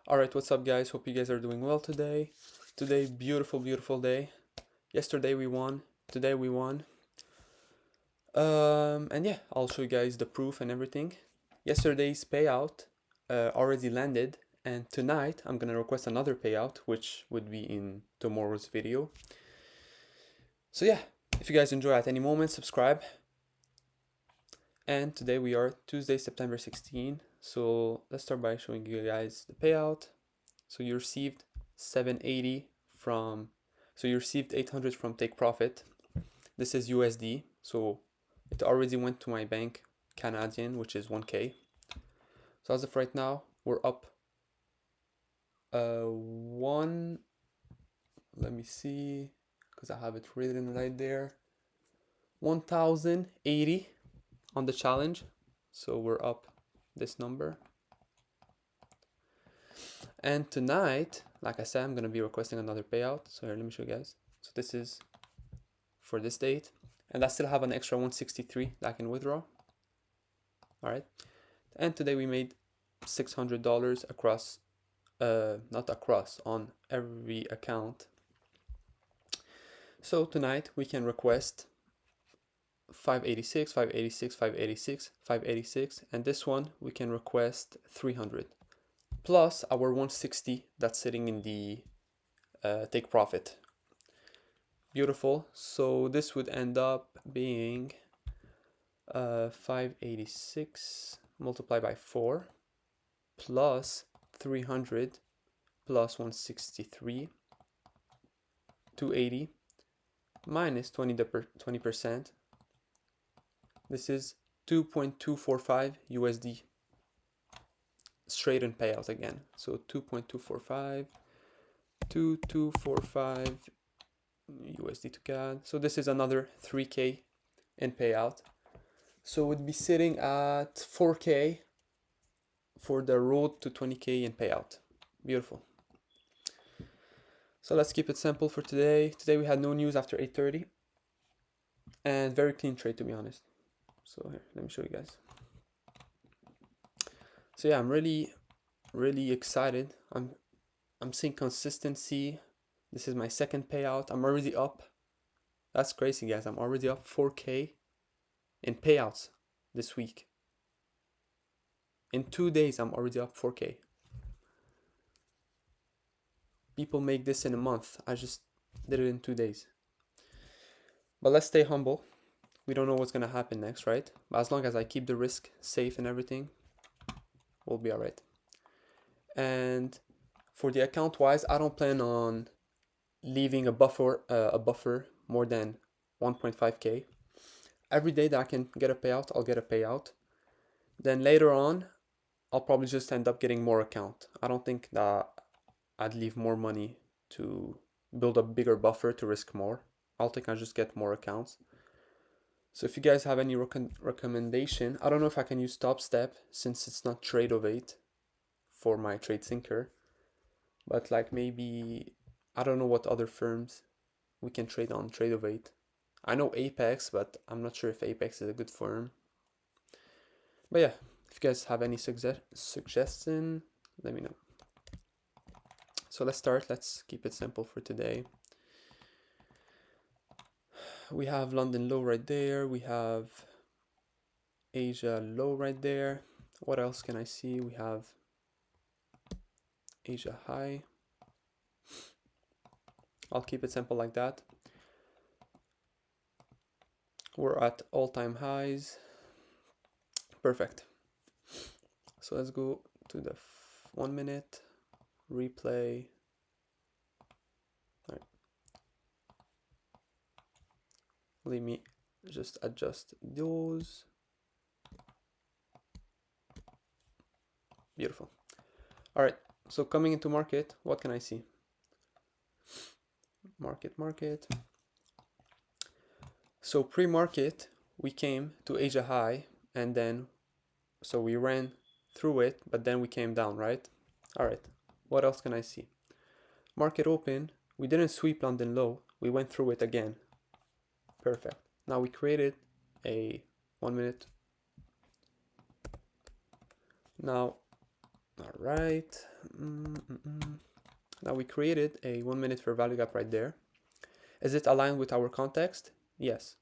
Alright, what's up guys? Hope you guys are doing well today. Today, beautiful day. Yesterday we won, today we won. And yeah, I'll show you guys the proof and everything. Yesterday's payout already landed, and tonight I'm gonna request another payout, which would be in tomorrow's video. So yeah, if you guys enjoy at any moment, subscribe. And today we are Tuesday, September 16. So let's start by showing you guys the payout. So you received 780 from, so you received 800 from Take Profit. This is USD, so it already went to my bank Canadian, which is 1K. So as of right now, we're up let me see, because I have it written right there, 1080 on the challenge. So we're up this number. And tonight, like I said, I'm gonna be requesting another payout. So here, let me show you guys. So this is for this date, and I still have an extra 163 that I can withdraw. All right, and today we made $600 across, not across, on every account. So tonight we can request 586, 586, 586, 586, and this one we can request 300 plus our 160 that's sitting in the Take Profit. Beautiful. So this would end up being 586 multiplied by 4 plus 300 plus 163, 280 minus 20%. This is 2.245 USD straight in payout again. So 2.245, 2245 USD to CAD. So this is another 3K in payout. So we'd be sitting at 4K for the road to 20K in payout. Beautiful. So let's keep it simple for today. Today we had no news after 8:30, and very clean trade, to be honest. So here, let me show you guys. So yeah, I'm really excited. I'm seeing consistency. This is my second payout. I'm already up. That's crazy, guys. I'm already up 4K in payouts this week. In 2 days, I'm already up 4K. People make this in a month. I just did it in 2 days. But let's stay humble. We don't know what's gonna happen next, right? But as long as I keep the risk safe and everything, we'll be all right. And for the account wise, I don't plan on leaving a buffer more than 1.5K. Every day that I can get a payout, I'll get a payout. Then later on, I'll probably just end up getting more account. I don't think that I'd leave more money to build a bigger buffer to risk more. I'll think I just get more accounts. So if you guys have any recommendation, I don't know if I can use Top Step since it's not Trade-O-Vate for my trade sinker, but like maybe, I don't know what other firms we can trade on Trade-O-Vate. I know Apex, but I'm not sure if Apex is a good firm. But yeah, if you guys have any suggestion, let me know. So let's start. Let's keep it simple for today. We have London low right there. We have Asia low right there. What else can I see? We have Asia high. I'll keep it simple like that. We're at all-time highs. Perfect. So let's go to the 1 minute replay. All right. Let me just adjust those. Beautiful. All right. So coming into market, what can I see? Market. So pre-market, we came to Asia high, and then, so we ran through it, but then we came down, right? All right, what else can I see? Market open, we didn't sweep London low, we went through it again. Perfect. Now we created a 1 minute. Now All right. Now we created a 1 minute fair value gap right there. Is it aligned with our context? Yes.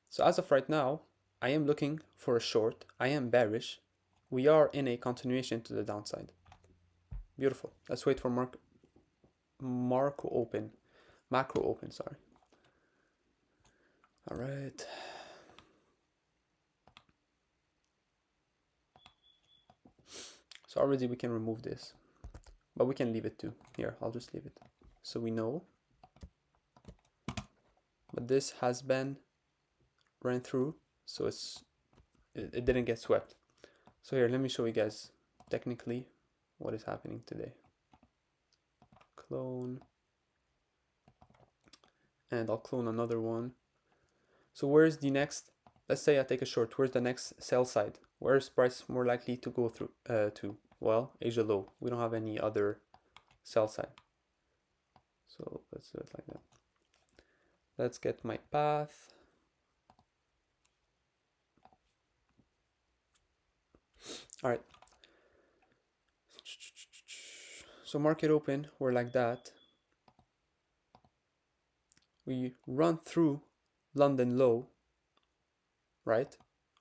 So as of right now, I am looking for a short. I am bearish. We are in a continuation to the downside. Beautiful. Let's wait for macro open, sorry. All right. So already we can remove this, but we can leave it too. Here, I'll just leave it. So we know, but this has been ran through, so it didn't get swept. So here, let me show you guys technically what is happening today. Clone, and I'll clone another one. So where's the next, let's say I take a short, where's the next sell side? Where's price more likely to go through to? Well, Asia low. We don't have any other sell side. So let's do it like that. Let's get my path. All right. So market open, we're like that. We run through London low, right?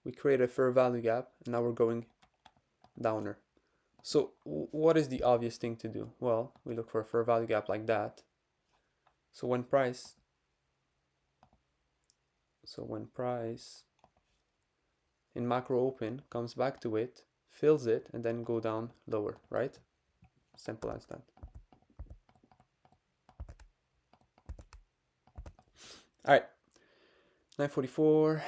We create a fair value gap, and now we're going downer. So what is the obvious thing to do? Well, we look for a fair value gap like that. So when price in macro open comes back to it, fills it, and then go down lower, right? Simple as that. All right, 944,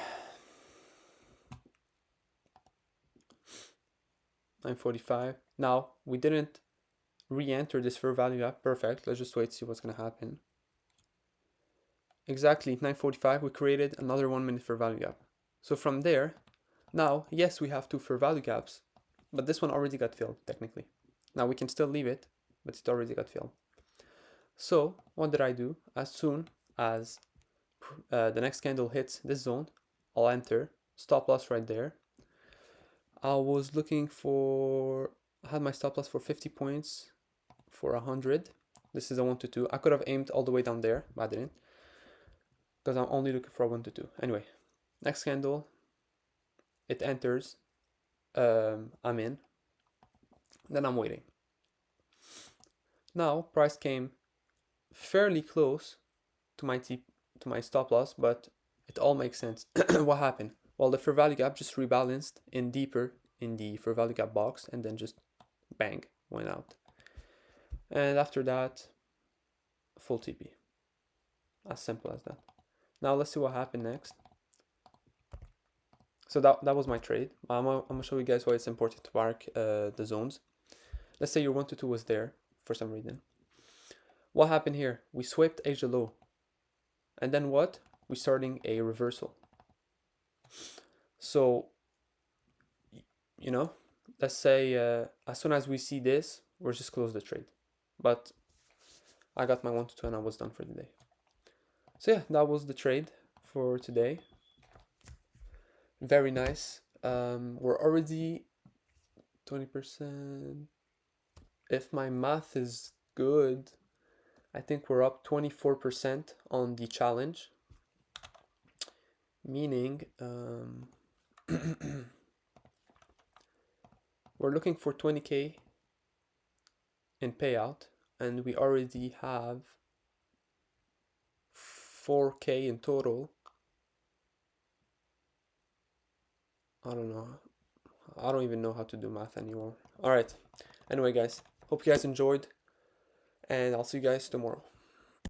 945. Now we didn't re-enter this fair value gap. Perfect. Let's just wait, see what's gonna happen. Exactly 945, we created another 1 minute fair value gap. So from there, now, yes, we have two fair value gaps, but this one already got filled technically. Now we can still leave it, but it already got filled. So what did I do? As soon as the next candle hits this zone, I'll enter, stop loss right there. I was looking for, I had my stop loss for 50 points for 100. This is a 1 to 2. I could have aimed all the way down there, but I didn't, because I'm only looking for a 1 to 2. Anyway, next candle, it enters, I'm in, then I'm waiting. Now price came fairly close to my stop loss, but it all makes sense. What happened? Well, the fair value gap just rebalanced in deeper in the fair value gap box, and then just bang, went out. And after that, full TP. As simple as that. Now let's see what happened next. So that was my trade. I'm gonna show you guys why it's important to mark the zones. Let's say your 1 to 2 was there for some reason. What happened here? We swept Asia low. And then what? We're starting a reversal. So, you know, let's say as soon as we see this, we'll just close the trade. But I got my 1 to 2 and I was done for the day. So yeah, that was the trade for today. Very nice. We're already 20%. If my math is good, I think we're up 24% on the challenge. Meaning, we're looking for 20K in payout, and we already have 4K in total. I don't know. I don't even know how to do math anymore. All right. Anyway, guys, hope you guys enjoyed, and I'll see you guys tomorrow.